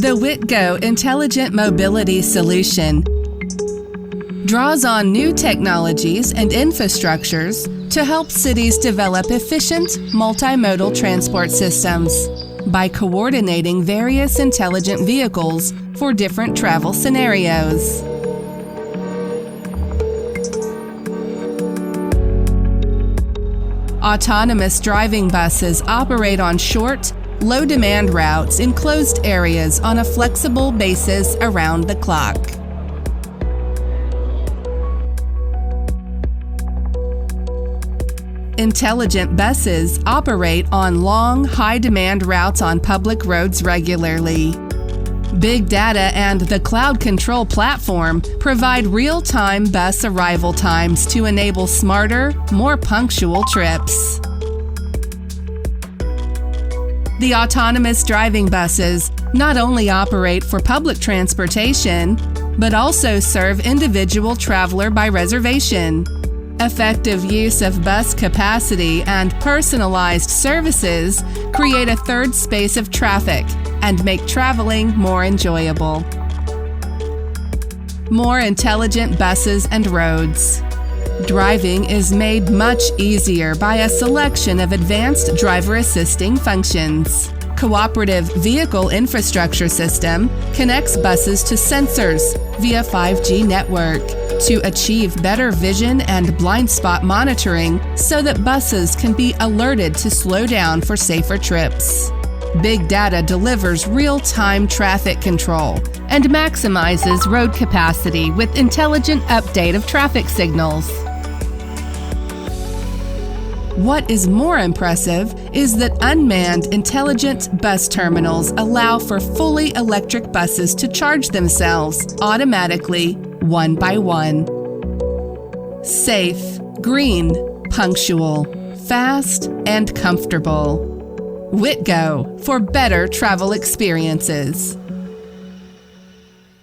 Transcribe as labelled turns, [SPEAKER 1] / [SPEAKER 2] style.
[SPEAKER 1] The Witgo Intelligent Mobility Solution draws on new technologies and infrastructures to help cities develop efficient, multimodal transport systems by coordinating various intelligent vehicles for different travel scenarios. Autonomous driving buses operate on short, low-demand routes in closed areas on a flexible basis around the clock. Intelligent buses operate on long, high-demand routes on public roads regularly. Big data and the cloud control platform provide real-time bus arrival times to enable smarter, more punctual trips. The autonomous driving buses not only operate for public transportation, but also serve individual traveler by reservation. Effective use of bus capacity and personalized services create a third space of traffic and make traveling more enjoyable. More intelligent buses and roads. Driving is made much easier by a selection of advanced driver assisting functions. Cooperative Vehicle Infrastructure System connects buses to sensors via 5G network to achieve better vision and blind spot monitoring so that buses can be alerted to slow down for safer trips. Big data delivers real-time traffic control and maximizes road capacity with intelligent update of traffic signals. What is more impressive is that unmanned intelligent bus terminals allow for fully electric buses to charge themselves automatically, one by one. Safe, green, punctual, fast, and comfortable. Witgo for better travel experiences.